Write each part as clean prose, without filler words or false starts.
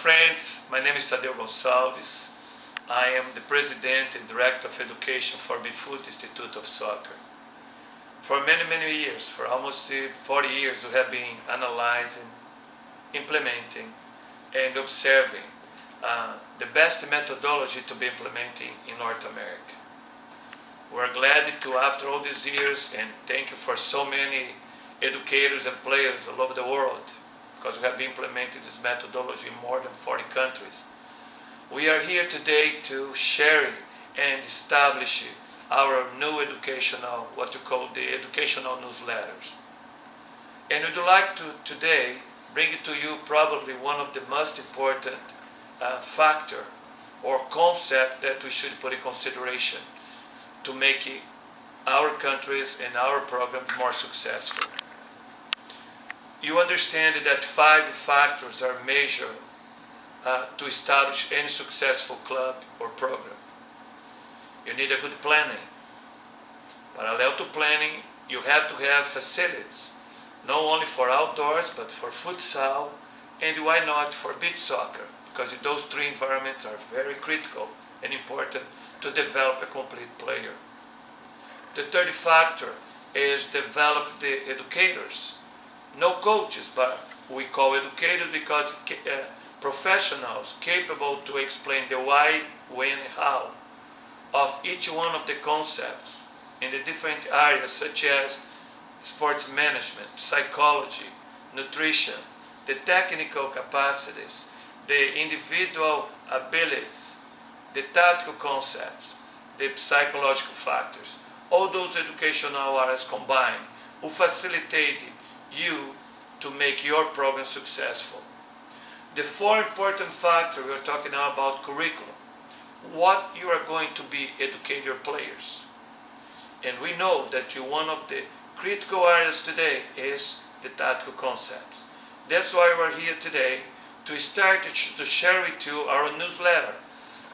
friends, my name is Tadeu Gonçalves. I am the President and Director of Education for Bifoot Institute of Soccer. For many years, for almost 40 years, we have been analyzing, implementing, and observing the best methodology to be implementing in North America. We're glad to, after all these years, and thank you for so many educators and players all over the world, because we have been implementing this methodology in more than 40 countries. We are here today to share and establish our new educational, what you call the educational newsletters. And we'd like to today bring to you probably one of the most important factor or concept that we should put in consideration to make our countries and our programs more successful. You understand that 5 factors are major to establish any successful club or program. You need a good planning. Parallel to planning, you have to have facilities, not only for outdoors, but for futsal, and why not for beach soccer, because those 3 environments are very critical and important to develop a complete player. The third factor is develop the educators. No coaches, but we call educators because professionals capable to explain the why, when, and how of each one of the concepts in the different areas such as sports management, psychology, nutrition, the technical capacities, the individual abilities, the tactical concepts, the psychological factors. All those educational areas combined will facilitate you to make your program successful. The 4 important factors we're talking now about curriculum. What you are going to be educate your players. And we know that one of the critical areas today is the tactical concepts. That's why we're here today to start to share with you our newsletter,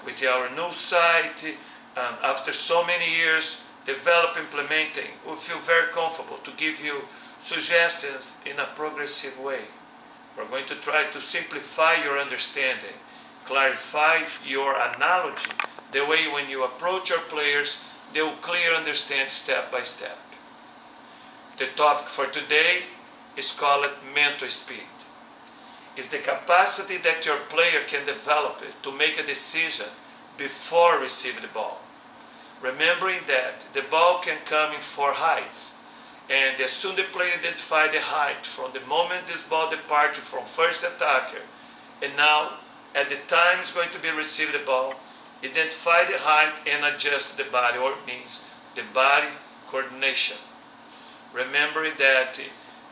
with our new site. After so many years develop, implementing, we feel very comfortable to give you suggestions in a progressive way. We're going to try to simplify your understanding, clarify your analogy, the way when you approach your players, they will clearly understand step by step. The topic for today is called mental speed. It's the capacity that your player can develop to make a decision before receiving the ball. Remembering that the ball can come in 4 heights, and as soon the player identifies the height from the moment this ball departs from first attacker, and now at the time it's going to be receiving the ball, identify the height and adjust the body, or it means the body coordination. Remembering that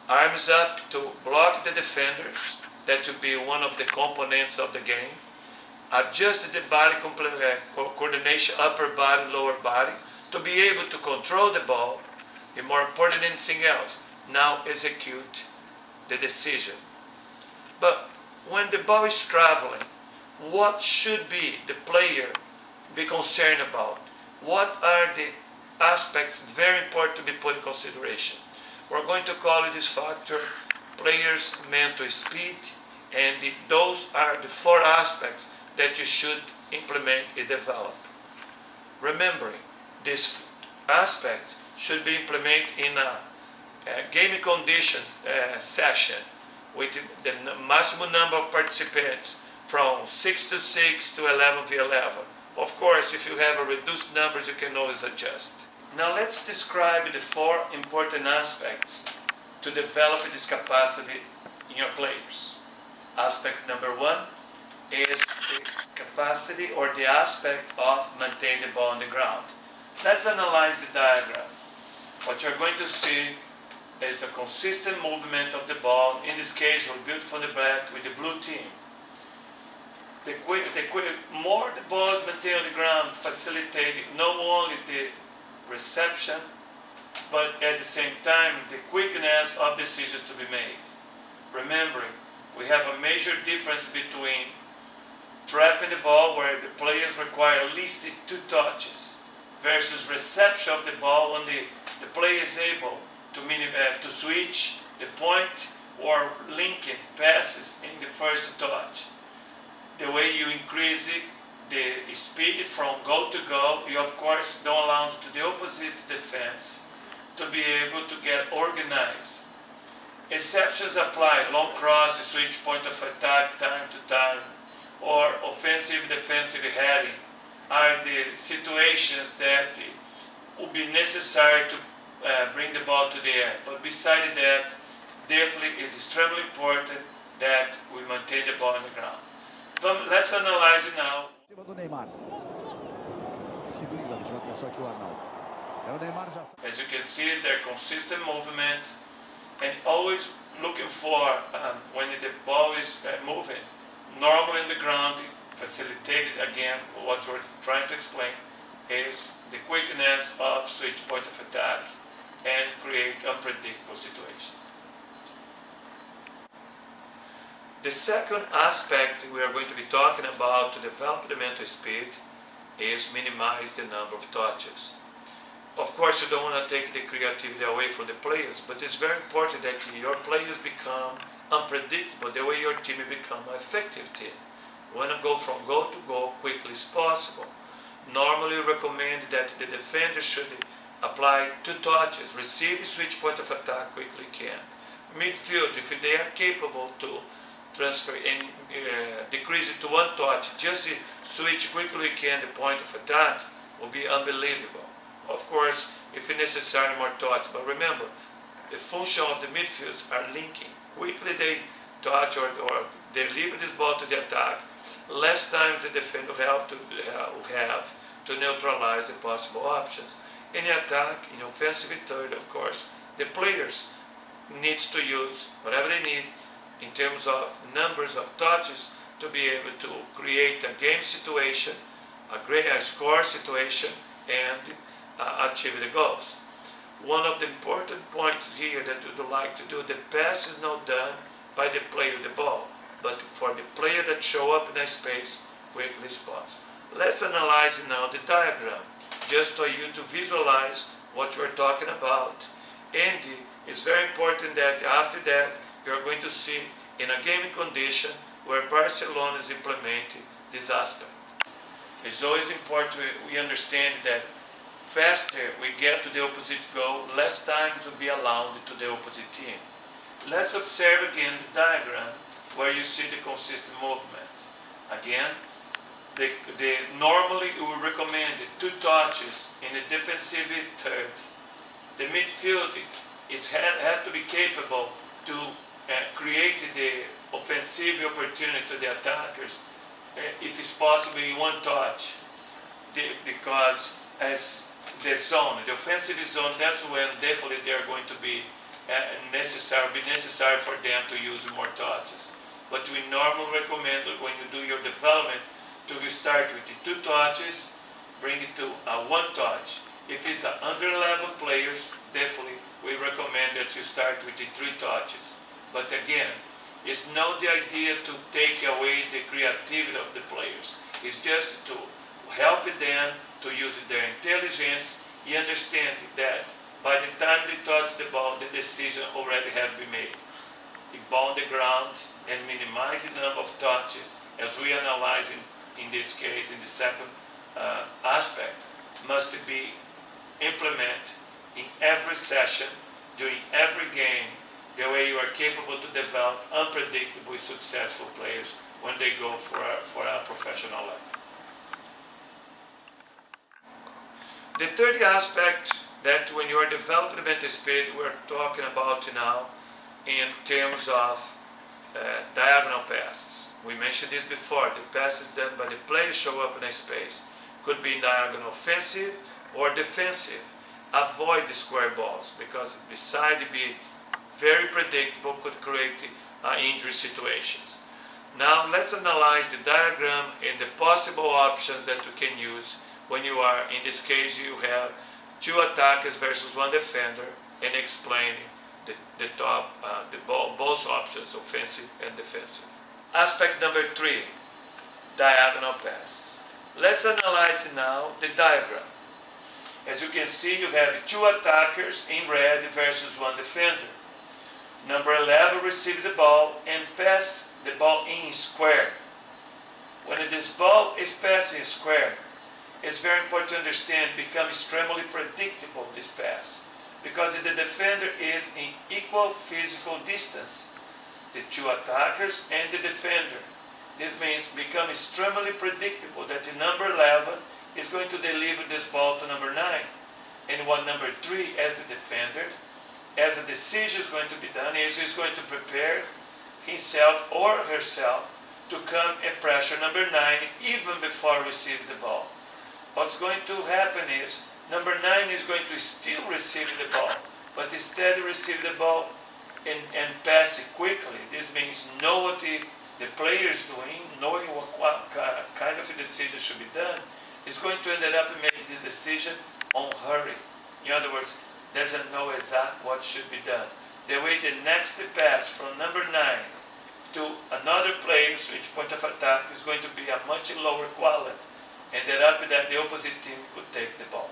arms up to block the defenders, that will be one of the components of the game. Adjust the body coordination, upper body, lower body, to be able to control the ball, and more important than anything else, now execute the decision. But when the ball is traveling, what should be the player be concerned about? What are the aspects very important to be put in consideration? We're going to call it this factor players' mental speed, and those are the 4 aspects that you should implement and develop. Remembering, this aspect should be implemented in a game conditions session with the maximum number of participants from 6 to 6 to 11 v 11. Of course, if you have a reduced numbers, you can always adjust. Now let's describe the 4 important aspects to develop this capacity in your players. Aspect number 1 is the capacity or the aspect of maintaining the ball on the ground. Let's analyze the diagram. What you're going to see is a consistent movement of the ball. In this case, we're built from the back with the blue team. The more the ball is maintained on the ground, facilitating not only the reception, but at the same time, the quickness of decisions to be made. Remembering, we have a major difference between trapping the ball, where the players require at least 2 touches, versus reception of the ball when the player is able to switch the point or linking passes in the first touch. the way you increase it, the speed from goal to goal, you of course don't allow to the opposite defense to be able to get organized. Exceptions apply: long cross, switch point of attack time to time, or offensive defensive heading are the situations that will be necessary to bring the ball to the air. But besides that, definitely is extremely important that we maintain the ball on the ground. Let's analyze it now. Do Neymar. Segurando, chama atenção aqui o Arnaldo. O Neymar já. As you can see, they're consistent movements and always looking for when the ball is moving. Normally in the ground, facilitated again, what we're trying to explain is the quickness of switch point of attack and create unpredictable situations. The second aspect we are going to be talking about to develop the mental speed is minimize the number of touches. Of course, you don't want to take the creativity away from the players, but it's very important that your players become unpredictable, the way your team become an effective team. You want to go from goal to goal quickly as possible. Normally, we recommend that the defender should apply 2 touches, receive, switch point of attack quickly can. Midfield, if they are capable to transfer and decrease it to 1 touch, just switch quickly can the point of attack, will be unbelievable. Of course, if necessary, more touch. But remember, the function of the midfields are linking. Quickly they touch or deliver this ball to the attack. Less times the defender will have to neutralize the possible options. In the attack, in offensive third, of course, the players needs to use whatever they need in terms of numbers of touches to be able to create a game situation, a score situation, and achieve the goals. One of the important points here that we would like to do, the pass is not done by the player with the ball, but for the player that show up in a space quickly spots. Let's analyze now the diagram, just for you to visualize what we're talking about. And it's very important that after that, you're going to see in a gaming condition where Barcelona is implementing this aspect. It's always important we understand that faster we get to the opposite goal, less times will be allowed to the opposite team. Let's observe again the diagram where you see the consistent movements. Again, normally we would recommend 2 touches in the defensive third. The midfield has to be capable to create the offensive opportunity to the attackers, if it's possible in 1 touch, because as the zone, the offensive zone, that's when definitely they are going to be necessary for them to use more touches. But we normally recommend that when you do your development, to start with the 2 touches, bring it to 1 touch. If it's under level players, definitely we recommend that you start with the 3 touches. But again, it's not the idea to take away the creativity of the players. It's just to help them to use their intelligence. You understand that by the time they touch the ball, the decision already has been made. The ball on the ground and minimize the number of touches, as we analyze in this case, in the second aspect, must be implemented in every session, during every game, the way you are capable to develop unpredictable, successful players when they go for a professional level. The third aspect that when you are developing mental speed, we're talking about now in terms of diagonal passes. We mentioned this before. The passes done by the player show up in a space. Could be diagonal offensive or defensive. Avoid the square balls because besides being very predictable, could create injury situations. Now let's analyze the diagram and the possible options that you can use when you are, in this case, you have 2 attackers versus 1 defender, and explaining both options, offensive and defensive. Aspect number 3, diagonal passes. Let's analyze now the diagram. As you can see, you have 2 attackers in red versus 1 defender. Number 11 receives the ball and pass the ball in square. When this ball is passing square, it's very important to understand, becomes extremely predictable, this pass, because the defender is in equal physical distance, the two attackers and the defender. This means become extremely predictable that the number 11 is going to deliver this ball to number 9. And what number 3, as the defender, as a decision is going to be done, is he's going to prepare himself or herself to come and pressure number 9 even before receiving the ball. What's going to happen is number 9 is going to still receive the ball, but instead of receive the ball and pass it quickly. This means know what the player is doing, knowing what kind of a decision should be done, is going to end up making this decision on hurry. In other words, doesn't know exactly what should be done. The way the next pass from number 9 to another player, switch point of attack, is going to be a much lower quality, and that the opposite team could take the ball.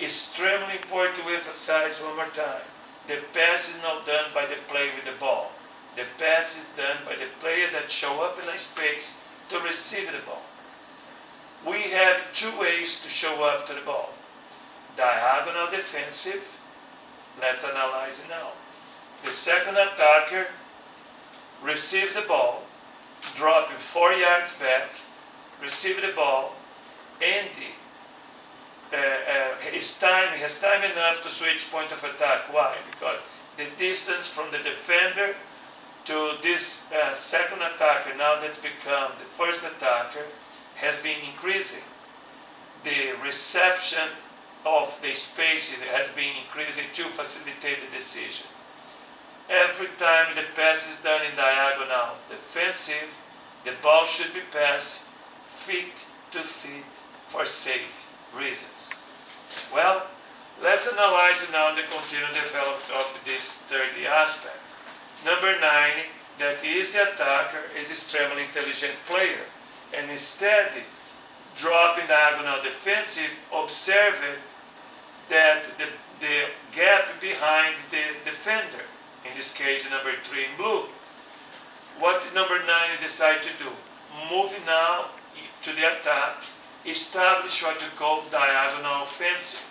Extremely important to emphasize one more time, the pass is not done by the player with the ball. The pass is done by the player that show up in a space to receive the ball. We have two ways to show up to the ball. Diagonal defensive. Let's analyze it now. The second attacker receives the ball, dropping 4 yards back, receive the ball, and he has time enough to switch point of attack. Why? Because the distance from the defender to this second attacker, now that's become the first attacker, has been increasing. The reception of the spaces has been increasing to facilitate the decision. Every time the pass is done in diagonal defensive, the ball should be passed feet to feet for safe reasons. Well, let's analyze now the continued development of this third aspect. Number 9, that is the attacker, is extremely intelligent player, and instead dropping diagonal defensive, observe that the gap behind the defender, in this case number 3 in blue. What number 9 decide to do? Moving now to the attack, establish what you call diagonal offensive.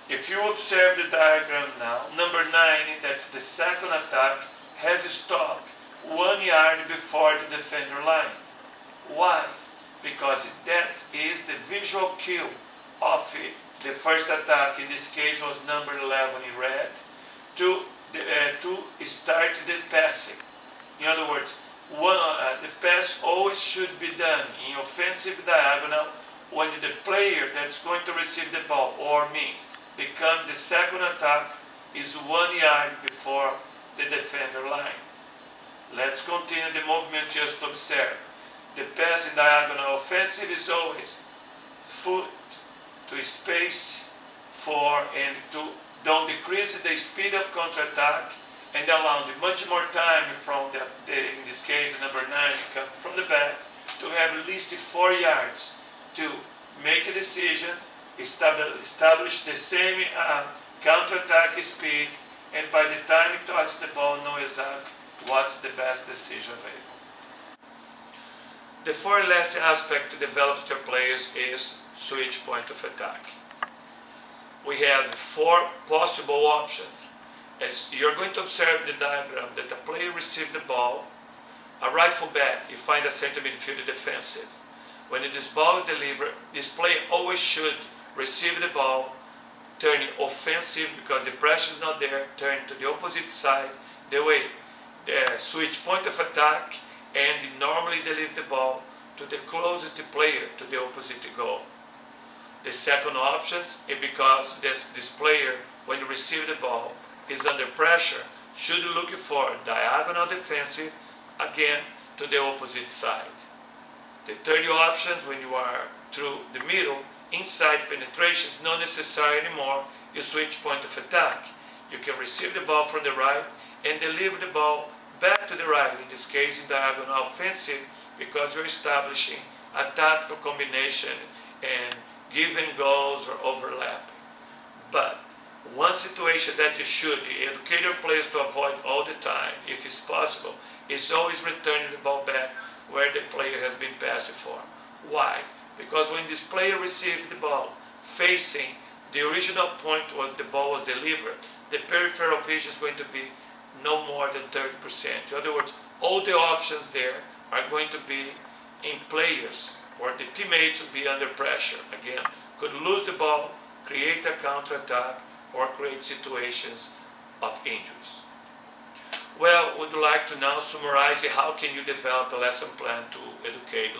If you observe the diagram now, number 9, that's the second attack, has stopped 1 yard before the defender line. Why? Because that is the visual cue of the first attack, in this case was number 11 in red, to start the passing. In other words, the pass always should be done in offensive diagonal when the player that's going to receive the ball, or me, become the second attack, is 1 yard before the defender line. Let's continue the movement, just observe. The pass in diagonal offensive is always foot to space for and to don't decrease the speed of counterattack and allow much more time from in this case number 9 come from the back to have at least 4 yards to make a decision, establish the same counterattack speed, and by the time it touches the ball, know exactly what's the best decision available. The fourth last aspect to develop your players is switch point of attack. We have 4 possible options. As you're going to observe the diagram that the player receives the ball, a rifle back, you find a center midfielder defensive. When this ball is delivered, this player always should receive the ball, turning offensive because the pressure is not there, turn to the opposite side, the way the switch point of attack, and normally deliver the ball to the closest player to the opposite goal. The second option is because this player, when you receive the ball, is under pressure, should look for diagonal defensive, again to the opposite side. The third option, when you are through the middle, inside penetration is not necessary anymore, you switch point of attack. You can receive the ball from the right and deliver the ball back to the right, in this case in diagonal offensive, because you're establishing a tactical combination and giving goals or overlapping. But one situation that you should educate your players to avoid all the time, if it's possible, is always returning the ball back where the player has been passing for. Why? Because when this player receives the ball facing the original point where the ball was delivered, the peripheral vision is going to be no more than 30%. In other words, all the options there are going to be in players or the teammates will be under pressure. Again, could lose the ball, create a counterattack, or create situations of injuries. Well, would like to now summarize how can you develop a lesson plan to educate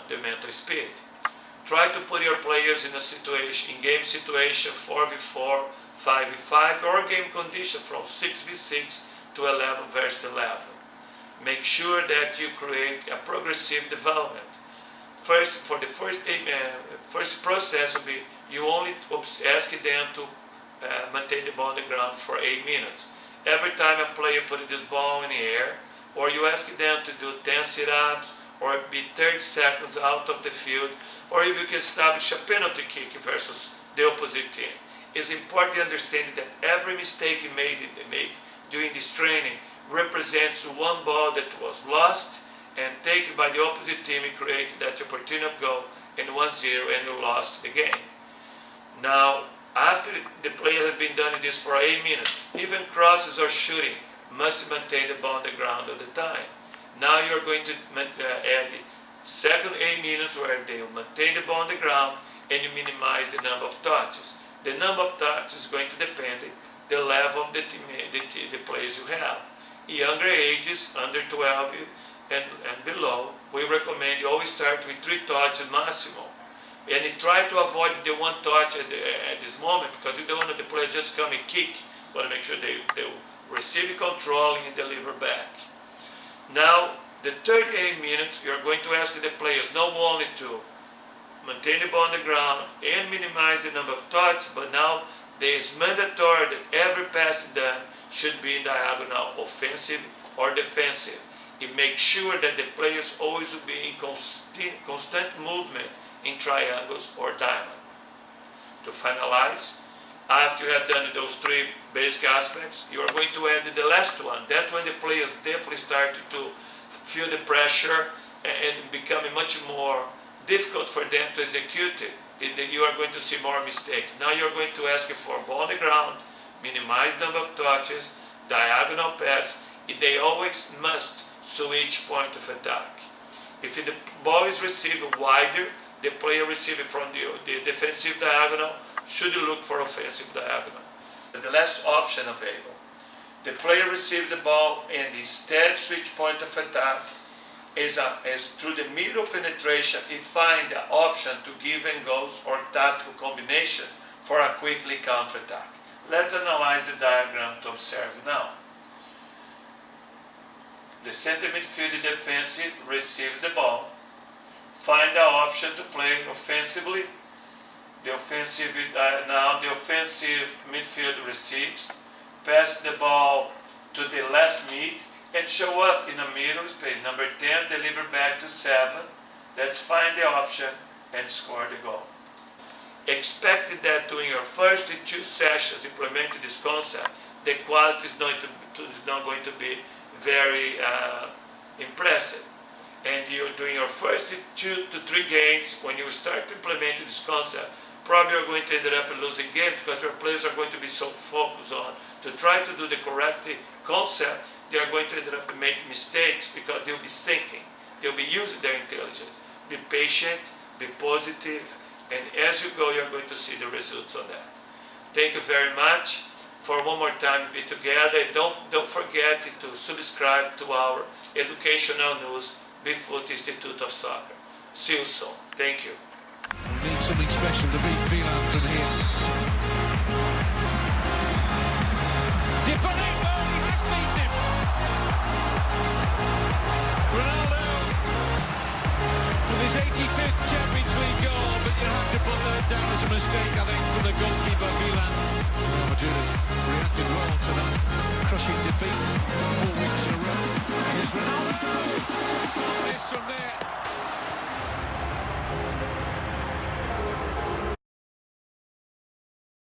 the mental speed. Try to put your players in a situation, in game situation 4v4, 5v5, or game condition from 6v6 to 11 versus 11. Make sure that you create a progressive development. First, for the first process will be you only ask them to maintain the ball on the ground for 8 minutes. Every time a player puts this ball in the air, or you ask them to do 10 sit-ups, or be 30 seconds out of the field, or if you can establish a penalty kick versus the opposite team. It's important to understand that every mistake you made during this training represents one ball that was lost and taken by the opposite team and created that opportunity of goal and 1-0 and you lost the game. Now, after the player has been done this for 8 minutes, even crosses or shooting must maintain the ball on the ground all the time. Now you're going to add the second 8 minutes where they will maintain the ball on the ground and you minimize the number of touches. The number of touches is going to depend on the level of the players you have. Younger ages, under 12 and below, we recommend you always start with 3 touches maximum. And you try to avoid the 1 touch at this moment because you don't want the player just come and kick. You want to make sure they receive control and deliver back. Now, the 38 minutes, you're going to ask the players not only to maintain the ball on the ground and minimize the number of touches, but now there is mandatory that every pass done should be in diagonal, offensive or defensive. It makes sure that the players always will be in constant movement in triangles or diamond. To finalize, after you have done those 3 basic aspects, you are going to add the last one. That's when the players definitely start to feel the pressure and becoming much more difficult for them to execute it. You are going to see more mistakes. Now you're going to ask for ball on the ground, minimize number of touches, diagonal pass. They always must switch point of attack. If the ball is received wider, the player receiving from the defensive diagonal should look for offensive diagonal. The last option available. The player receives the ball and instead switch point of attack is through the middle penetration, he finds the option to give and goes or tactical combination for a quickly counterattack. Let's analyze the diagram to observe now. The center midfield defensive receives the ball, find the option to play offensively. The offensive midfield receives, pass the ball to the left mid, and show up in the middle space. Number 10, deliver back to 7. Let's find the option and score the goal. Expect that during your first 2 sessions implementing this concept, the quality is not going to be very impressive. And during your first 2 to 3 games, when you start implementing this concept, probably you're going to end up losing games because your players are going to be so focused on to try to do the correct concept. They are going to end up making mistakes because they'll be thinking. They'll be using their intelligence. Be patient, be positive, and as you go, you're going to see the results of that. Thank you very much. For one more time, be together. Don't forget to subscribe to our educational news, Bigfoot Institute of Soccer. See you soon. Thank you. We need some expression to be